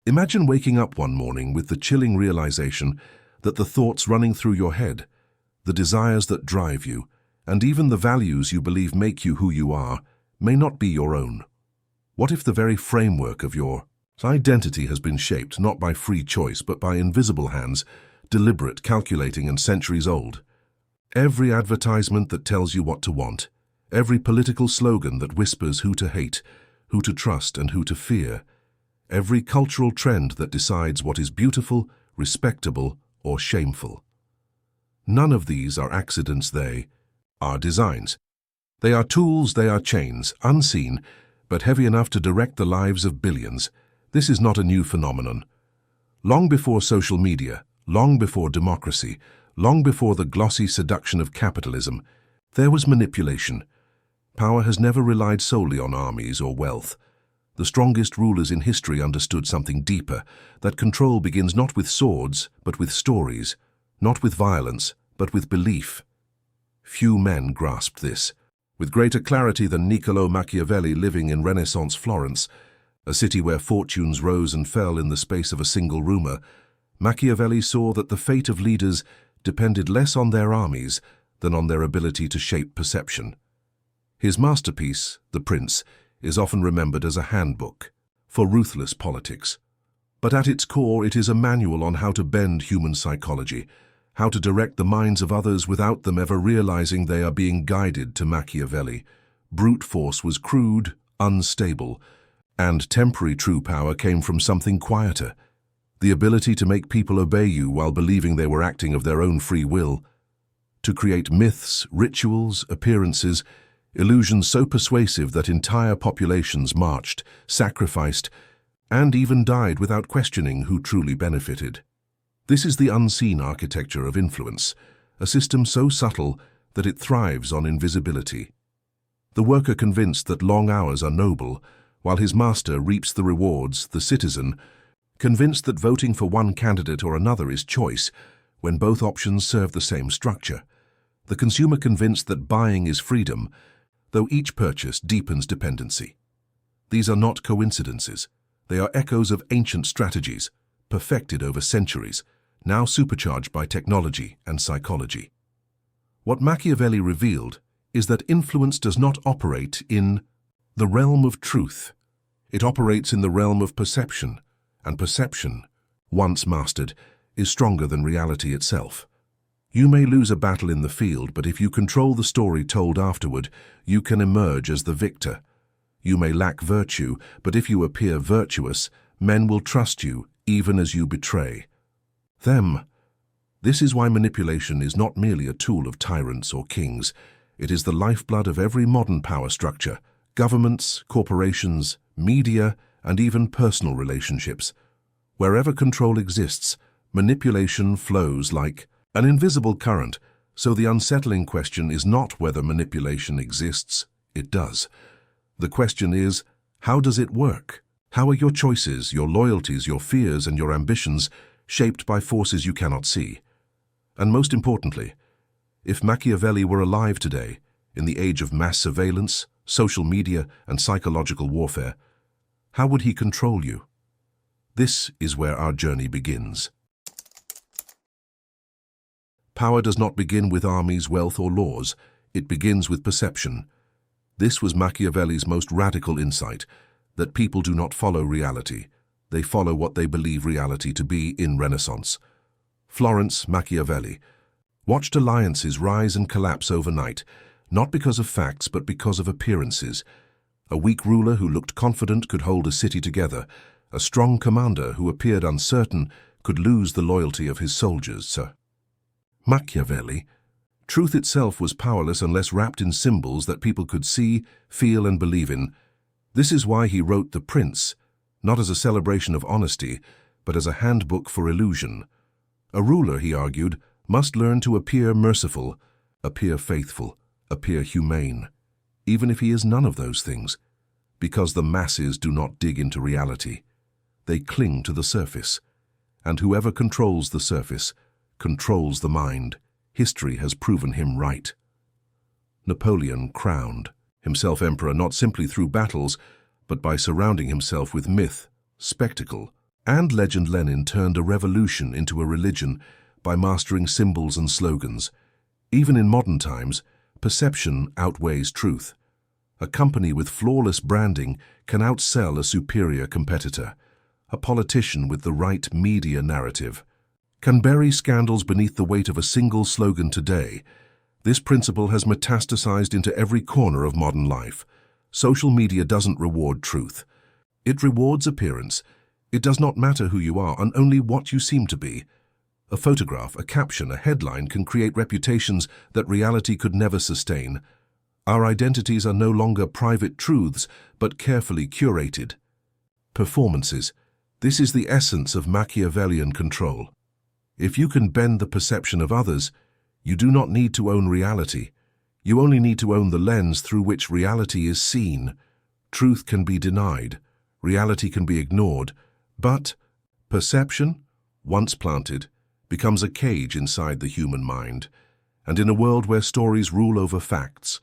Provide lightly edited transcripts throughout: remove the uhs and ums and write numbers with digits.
Imagine waking up one morning with the chilling realization that the thoughts running through your head, the desires that drive you, and even the values you believe make you who you are, may not be your own. What if the very framework of your identity has been shaped not by free choice but by invisible hands, deliberate, calculating, and centuries old? Every advertisement that tells you what to want, every political slogan that whispers who to hate, who to trust, and who to fear, every cultural trend that decides what is beautiful, respectable, or shameful. None of these are accidents, they are designs. They are tools, they are chains, unseen, but heavy enough to direct the lives of billions. This is not a new phenomenon. Long before social media, long before democracy, long before the glossy seduction of capitalism, there was manipulation. Power has never relied solely on armies or wealth. The strongest rulers in history understood something deeper, that control begins not with swords, but with stories, not with violence, but with belief. Few men grasped this. With greater clarity than Niccolò Machiavelli living in Renaissance Florence, a city where fortunes rose and fell in the space of a single rumor, Machiavelli saw that the fate of leaders depended less on their armies than on their ability to shape perception. His masterpiece, The Prince, is often remembered as a handbook for ruthless politics. But at its core, it is a manual on how to bend human psychology, how to direct the minds of others without them ever realizing they are being guided. To Machiavelli, brute force was crude, unstable, and temporary true power came from something quieter, the ability to make people obey you while believing they were acting of their own free will, to create myths, rituals, appearances, illusions so persuasive that entire populations marched, sacrificed, and even died without questioning who truly benefited. This is the unseen architecture of influence, a system so subtle that it thrives on invisibility. The worker convinced that long hours are noble, while his master reaps the rewards, the citizen, convinced that voting for one candidate or another is choice, when both options serve the same structure. The consumer convinced that buying is freedom, though each purchase deepens dependency. These are not coincidences. They are echoes of ancient strategies, perfected over centuries, now supercharged by technology and psychology. What Machiavelli revealed is that influence does not operate in the realm of truth. It operates in the realm of perception, and perception, once mastered, is stronger than reality itself. You may lose a battle in the field, but if you control the story told afterward, you can emerge as the victor. You may lack virtue, but if you appear virtuous, men will trust you even as you betray them. This is why manipulation is not merely a tool of tyrants or kings. It is the lifeblood of every modern power structure, governments, corporations, media, and even personal relationships. Wherever control exists, manipulation flows like an invisible current, so the unsettling question is not whether manipulation exists, it does. The question is, how does it work? How are your choices, your loyalties, your fears, and your ambitions shaped by forces you cannot see? And most importantly, if Machiavelli were alive today, in the age of mass surveillance, social media, and psychological warfare, how would he control you? This is where our journey begins. Power does not begin with armies, wealth, or laws. It begins with perception. This was Machiavelli's most radical insight, that people do not follow reality. They follow what they believe reality to be in Renaissance. Florence, Machiavelli watched alliances rise and collapse overnight, not because of facts but because of appearances. A weak ruler who looked confident could hold a city together. A strong commander who appeared uncertain could lose the loyalty of his soldiers. Sir Machiavelli, truth itself was powerless unless wrapped in symbols that people could see, feel, and believe in. This is why he wrote The Prince, not as a celebration of honesty, but as a handbook for illusion. A ruler, he argued, must learn to appear merciful, appear faithful, appear humane, even if he is none of those things, because the masses do not dig into reality. They cling to the surface, and whoever controls the surface controls the mind. History has proven him right. Napoleon crowned himself emperor not simply through battles, but by surrounding himself with myth, spectacle, And legend Lenin turned a revolution into a religion by mastering symbols and slogans. Even in modern times, perception outweighs truth. A company with flawless branding can outsell a superior competitor. A politician with the right media narrative can bury scandals beneath the weight of a single slogan today. This principle has metastasized into every corner of modern life. Social media doesn't reward truth. It rewards appearance. It does not matter who you are and only what you seem to be. A photograph, a caption, a headline can create reputations that reality could never sustain. Our identities are no longer private truths, but carefully curated. Performances. This is the essence of Machiavellian control. If you can bend the perception of others, you do not need to own reality. You only need to own the lens through which reality is seen. Truth can be denied. Reality can be ignored. But perception, once planted, becomes a cage inside the human mind. And in a world where stories rule over facts,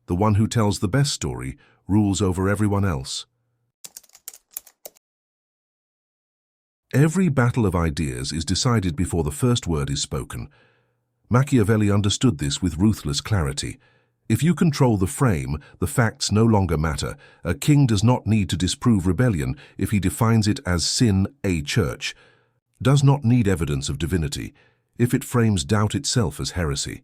the one who tells the best story rules over everyone else. Every battle of ideas is decided before the first word is spoken. Machiavelli understood this with ruthless clarity. If you control the frame, the facts no longer matter. A king does not need to disprove rebellion if he defines it as sin. A church does not need evidence of divinity if it frames doubt itself as heresy.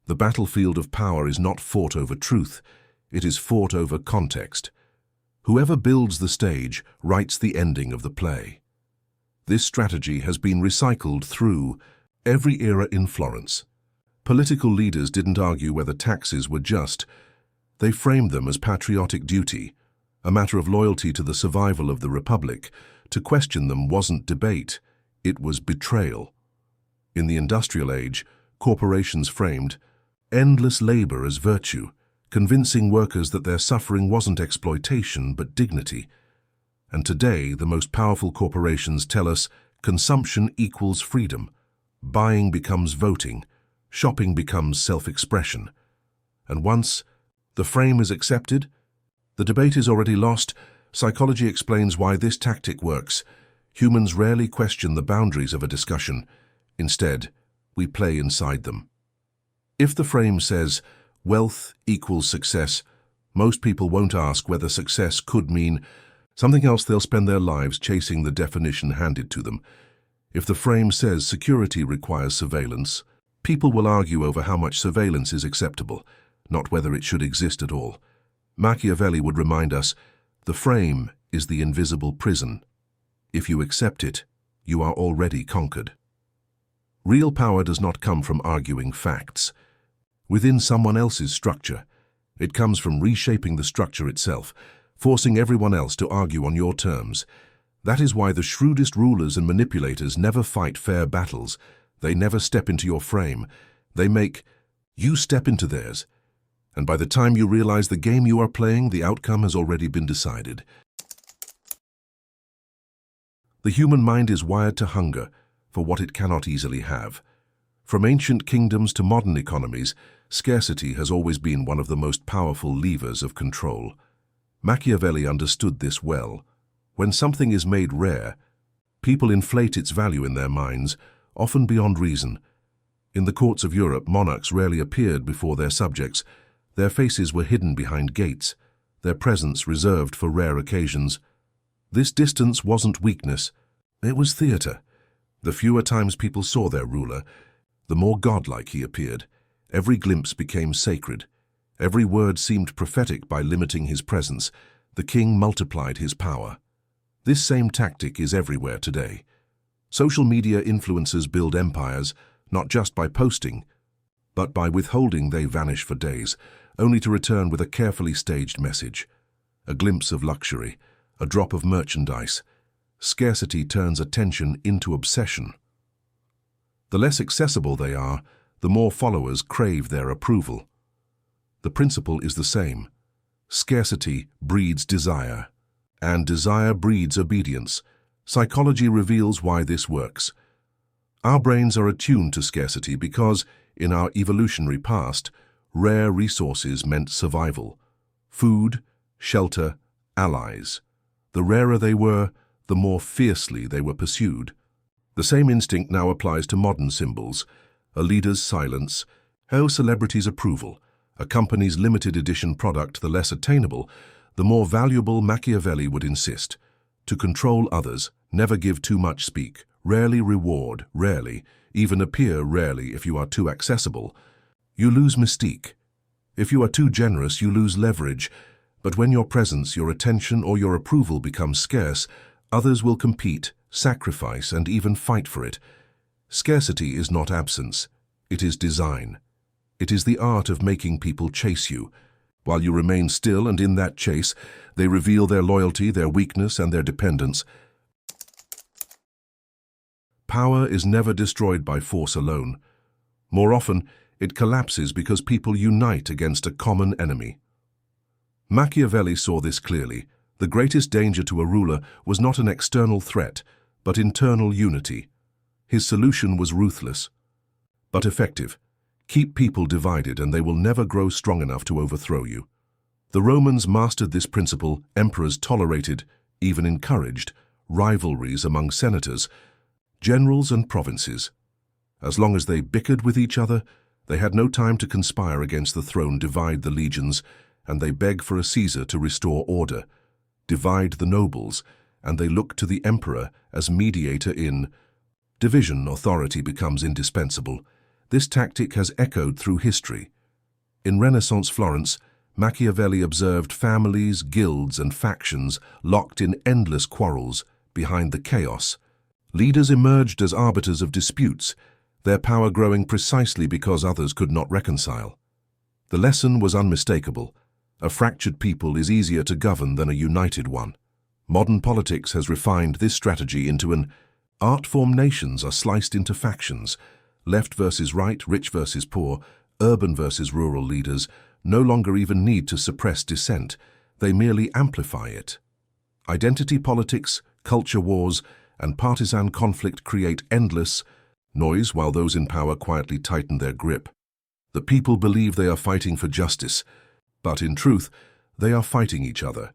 The battlefield of power is not fought over truth, it is fought over context. Whoever builds the stage writes the ending of the play. This strategy has been recycled through every era in Florence. Political leaders didn't argue whether taxes were just. They framed them as patriotic duty, a matter of loyalty to the survival of the Republic. To question them wasn't debate, it was betrayal. In the industrial age, corporations framed endless labor as virtue, convincing workers that their suffering wasn't exploitation but dignity. And today, the most powerful corporations tell us consumption equals freedom. Buying becomes voting. Shopping becomes self-expression. And once the frame is accepted, the debate is already lost. Psychology explains why this tactic works. Humans rarely question the boundaries of a discussion. Instead, we play inside them. If the frame says, wealth equals success, most people won't ask whether success could mean something else. They'll spend their lives chasing the definition handed to them. If the frame says security requires surveillance, people will argue over how much surveillance is acceptable, not whether it should exist at all. Machiavelli would remind us, the frame is the invisible prison. If you accept it, you are already conquered. Real power does not come from arguing facts within someone else's structure. It comes from reshaping the structure itself, forcing everyone else to argue on your terms. That is why the shrewdest rulers and manipulators never fight fair battles. They never step into your frame. They make you step into theirs. And by the time you realize the game you are playing, the outcome has already been decided. The human mind is wired to hunger for what it cannot easily have. From ancient kingdoms to modern economies, scarcity has always been one of the most powerful levers of control. Machiavelli understood this well. When something is made rare, people inflate its value in their minds, often beyond reason. In the courts of Europe, monarchs rarely appeared before their subjects. Their faces were hidden behind gates, their presence reserved for rare occasions. This distance wasn't weakness, it was theater. The fewer times people saw their ruler, the more godlike he appeared. Every glimpse became sacred. Every word seemed prophetic. By limiting his presence, the king multiplied his power. This same tactic is everywhere today. Social media influencers build empires, not just by posting, but by withholding. They vanish for days, only to return with a carefully staged message. A glimpse of luxury, a drop of merchandise. Scarcity turns attention into obsession. The less accessible they are, the more followers crave their approval. The principle is the same. Scarcity breeds desire, and desire breeds obedience. Psychology reveals why this works. Our brains are attuned to scarcity because, in our evolutionary past, rare resources meant survival. Food, shelter, allies. The rarer they were, the more fiercely they were pursued. The same instinct now applies to modern symbols: a leader's silence, a celebrity's approval, a company's limited edition product. The less attainable, the more valuable, Machiavelli would insist. To control others, never give too much, speak, rarely reward, rarely, even appear rarely. If you are too accessible, you lose mystique. If you are too generous, you lose leverage. But when your presence, your attention, or your approval becomes scarce, others will compete, sacrifice, and even fight for it. Scarcity is not absence, it is design. It is the art of making people chase you. While you remain still and in that chase, they reveal their loyalty, their weakness, and their dependence. Power is never destroyed by force alone. More often, it collapses because people unite against a common enemy. Machiavelli saw this clearly. The greatest danger to a ruler was not an external threat, but internal unity. His solution was ruthless, but effective. Keep people divided and they will never grow strong enough to overthrow you. The Romans mastered this principle. Emperors tolerated, even encouraged, rivalries among senators, generals, and provinces. As long as they bickered with each other, they had no time to conspire against the throne, divide the legions, and they beg for a Caesar to restore order. Divide the nobles, and they look to the emperor as mediator. In division, authority becomes indispensable. This tactic has echoed through history. In Renaissance Florence, Machiavelli observed families, guilds, and factions locked in endless quarrels. Behind the chaos, leaders emerged as arbiters of disputes, their power growing precisely because others could not reconcile. The lesson was unmistakable. A fractured people is easier to govern than a united one. Modern politics has refined this strategy into an art form. Nations are sliced into factions: left versus right, rich versus poor, urban versus rural. Leaders no longer even need to suppress dissent, they merely amplify it. Identity politics, culture wars, and partisan conflict create endless noise while those in power quietly tighten their grip. The people believe they are fighting for justice, but in truth, they are fighting each other.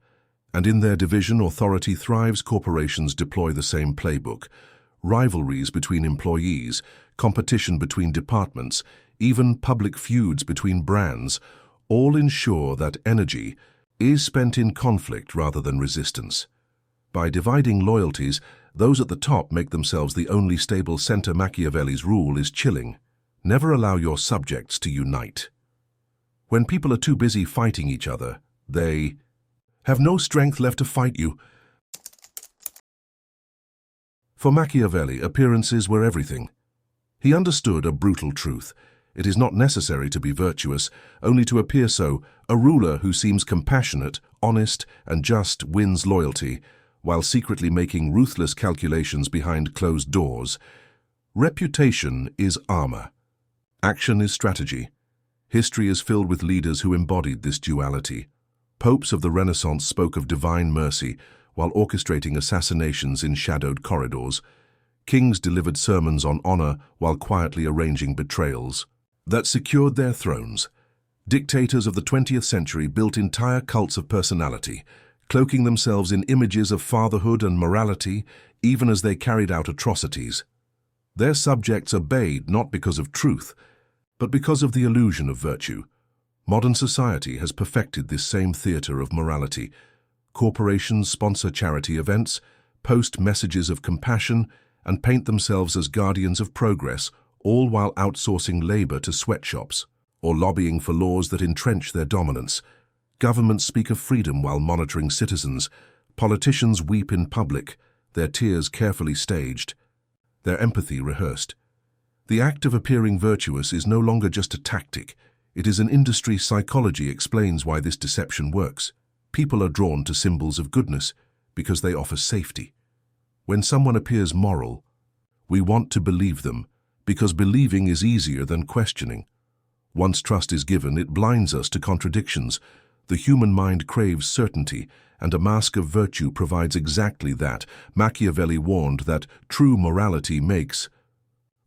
And in their division, authority thrives. Corporations deploy the same playbook. Rivalries between employees, competition between departments, even public feuds between brands, all ensure that energy is spent in conflict rather than resistance. By dividing loyalties, those at the top make themselves the only stable center. Machiavelli's rule is chilling. Never allow your subjects to unite. When people are too busy fighting each other, they have no strength left to fight you. For Machiavelli, appearances were everything. He understood a brutal truth. It is not necessary to be virtuous, only to appear so. A ruler who seems compassionate, honest, and just wins loyalty, while secretly making ruthless calculations behind closed doors. Reputation is armor. Action is strategy. History is filled with leaders who embodied this duality. Popes of the Renaissance spoke of divine mercy while orchestrating assassinations in shadowed corridors. Kings delivered sermons on honor while quietly arranging betrayals that secured their thrones. Dictators of the 20th century built entire cults of personality, cloaking themselves in images of fatherhood and morality, even as they carried out atrocities. Their subjects obeyed not because of truth, but because of the illusion of virtue. Modern society has perfected this same theater of morality. Corporations sponsor charity events, post messages of compassion, and paint themselves as guardians of progress, all while outsourcing labor to sweatshops or lobbying for laws that entrench their dominance. Governments speak of freedom while monitoring citizens. Politicians weep in public, their tears carefully staged, their empathy rehearsed. The act of appearing virtuous is no longer just a tactic. It is an industry. Psychology explains why this deception works. People are drawn to symbols of goodness because they offer safety. When someone appears moral, we want to believe them because believing is easier than questioning. Once trust is given, it blinds us to contradictions. The human mind craves certainty, and a mask of virtue provides exactly that. Machiavelli warned that true morality makes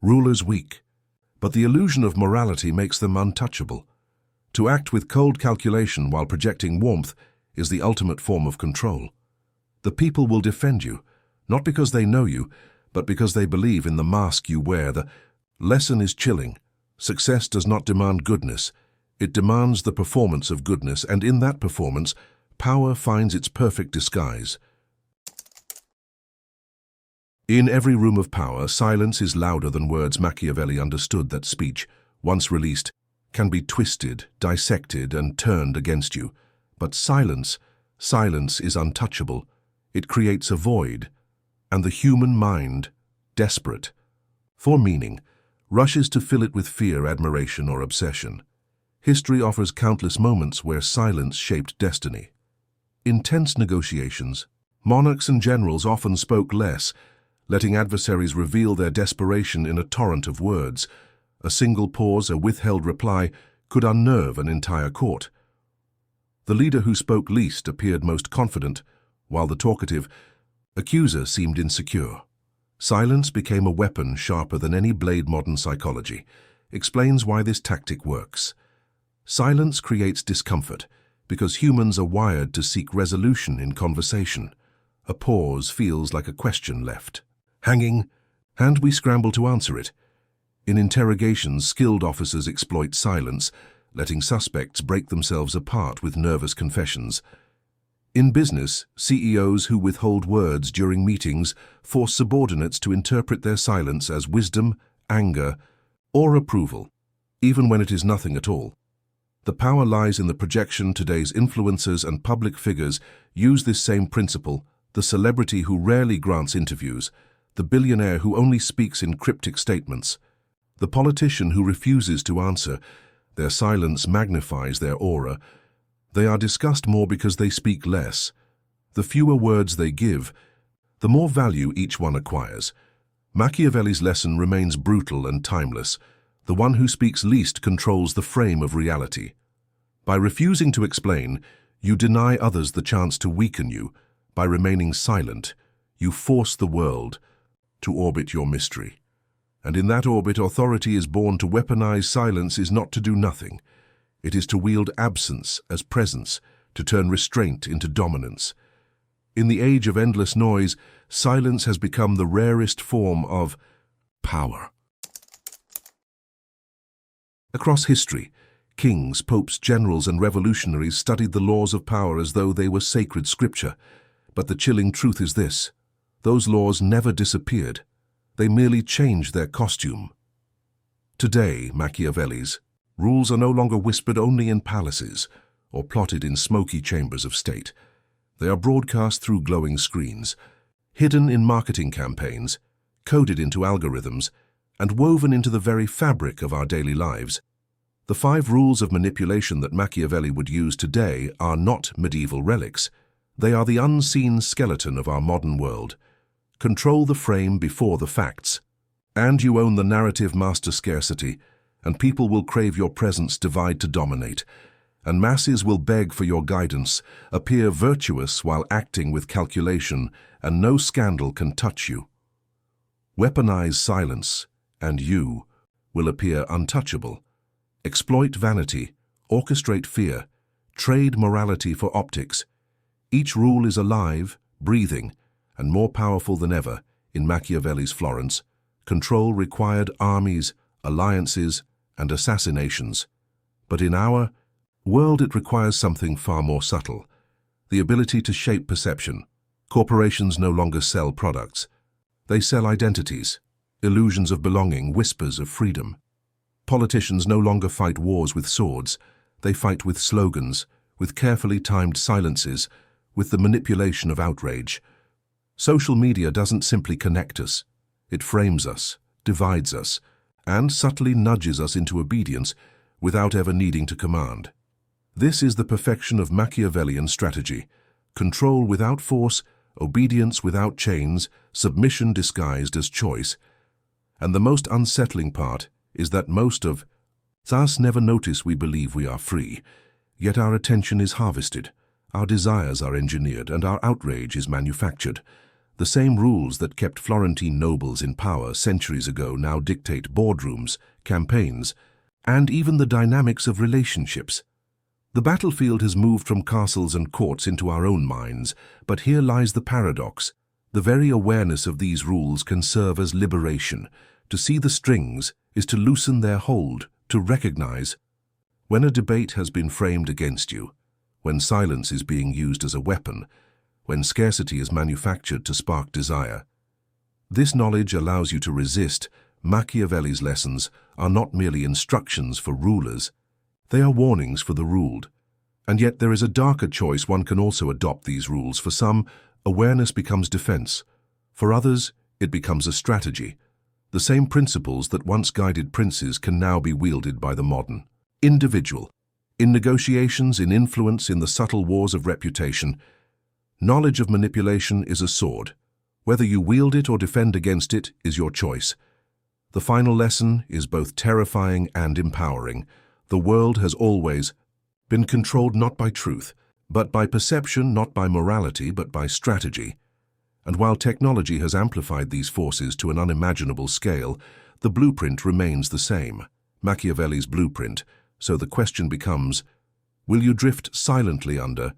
rulers weak, but the illusion of morality makes them untouchable. To act with cold calculation while projecting warmth is the ultimate form of control. The people will defend you, not because they know you, but because they believe in the mask you wear. The lesson is chilling. Success does not demand goodness. It demands the performance of goodness, and in that performance, power finds its perfect disguise. In every room of power, silence is louder than words. Machiavelli understood that speech, once released, can be twisted, dissected, and turned against you. But silence is untouchable. It creates a void, and the human mind, desperate for meaning, rushes to fill it with fear, admiration, or obsession. History offers countless moments where silence shaped destiny. In tense negotiations, monarchs and generals often spoke less, letting adversaries reveal their desperation in a torrent of words. A single pause, a withheld reply, could unnerve an entire court. The leader who spoke least appeared most confident, while the talkative accuser seemed insecure. Silence became a weapon sharper than any blade. Modern psychology explains why this tactic works. Silence creates discomfort because humans are wired to seek resolution in conversation. A pause feels like a question left hanging, and we scramble to answer it. In interrogations, skilled officers exploit silence, letting suspects break themselves apart with nervous confessions. In business, CEOs who withhold words during meetings force subordinates to interpret their silence as wisdom, anger, or approval, even when it is nothing at all. The power lies in the projection. Today's influencers and public figures use this same principle. The celebrity who rarely grants interviews, the billionaire who only speaks in cryptic statements, the politician who refuses to answer. Their silence magnifies their aura. They are discussed more because they speak less. The fewer words they give, the more value each one acquires. Machiavelli's lesson remains brutal and timeless. The one who speaks least controls the frame of reality. By refusing to explain, you deny others the chance to weaken you. By remaining silent, you force the world to orbit your mystery. And in that orbit, authority is born. To weaponize silence is not to do nothing. It is to wield absence as presence, to turn restraint into dominance. In the age of endless noise, silence has become the rarest form of power. Across history, kings, popes, generals, and revolutionaries studied the laws of power as though they were sacred scripture. But the chilling truth is this: those laws never disappeared. They merely changed their costume. Today, Machiavelli's rules are no longer whispered only in palaces or plotted in smoky chambers of state. They are broadcast through glowing screens, hidden in marketing campaigns, coded into algorithms, and woven into the very fabric of our daily lives. The 5 rules of manipulation that Machiavelli would use today are not medieval relics. They are the unseen skeleton of our modern world. Control the frame before the facts. And you own the narrative. Master scarcity, and people will crave your presence. Divide to dominate, and masses will beg for your guidance. Appear virtuous while acting with calculation, and no scandal can touch you. Weaponize silence, and you will appear untouchable. Exploit vanity, orchestrate fear, trade morality for optics. Each rule is alive, breathing, and more powerful than ever. In Machiavelli's Florence, control required armies, alliances, and assassinations. But in our world, it requires something far more subtle: the ability to shape perception. Corporations no longer sell products. They sell identities, illusions of belonging, whispers of freedom. Politicians no longer fight wars with swords. They fight with slogans, with carefully timed silences, with the manipulation of outrage. Social media doesn't simply connect us. It frames us, divides us, and subtly nudges us into obedience without ever needing to command. This is the perfection of Machiavellian strategy: control without force, obedience without chains, submission disguised as choice. And the most unsettling part is that most of us never notice we believe we are free, yet our attention is harvested, our desires are engineered, and our outrage is manufactured. The same rules that kept Florentine nobles in power centuries ago now dictate boardrooms, campaigns, and even the dynamics of relationships. The battlefield has moved from castles and courts into our own minds, but here lies the paradox. The very awareness of these rules can serve as liberation. To see the strings is to loosen their hold, to recognize when a debate has been framed against you, when silence is being used as a weapon, when scarcity is manufactured to spark desire. This knowledge allows you to resist. Machiavelli's lessons are not merely instructions for rulers, they are warnings for the ruled. And yet there is a darker choice: one can also adopt these rules. For some, awareness becomes defense. For others, it becomes a strategy. The same principles that once guided princes can now be wielded by the modern individual. In negotiations, in influence, in the subtle wars of reputation, knowledge of manipulation is a sword. Whether you wield it or defend against it is your choice. The final lesson is both terrifying and empowering. The world has always been controlled not by truth, but by perception, not by morality, but by strategy. And while technology has amplified these forces to an unimaginable scale, the blueprint remains the same, Machiavelli's blueprint. So the question becomes, will you drift silently under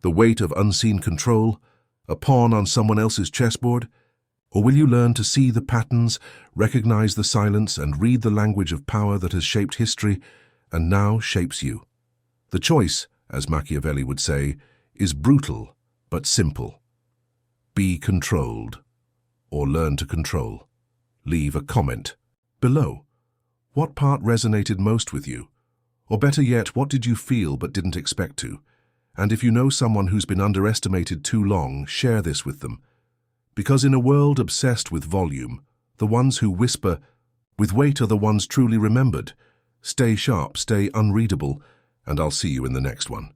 the weight of unseen control, a pawn on someone else's chessboard? Or will you learn to see the patterns, recognize the silence, and read the language of power that has shaped history and now shapes you? The choice, as Machiavelli would say, is brutal but simple. Be controlled, or learn to control. Leave a comment below. What part resonated most with you? Or better yet, what did you feel but didn't expect to? And if you know someone who's been underestimated too long, share this with them. Because in a world obsessed with volume, the ones who whisper with weight are the ones truly remembered. Stay sharp, stay unreadable, and I'll see you in the next one.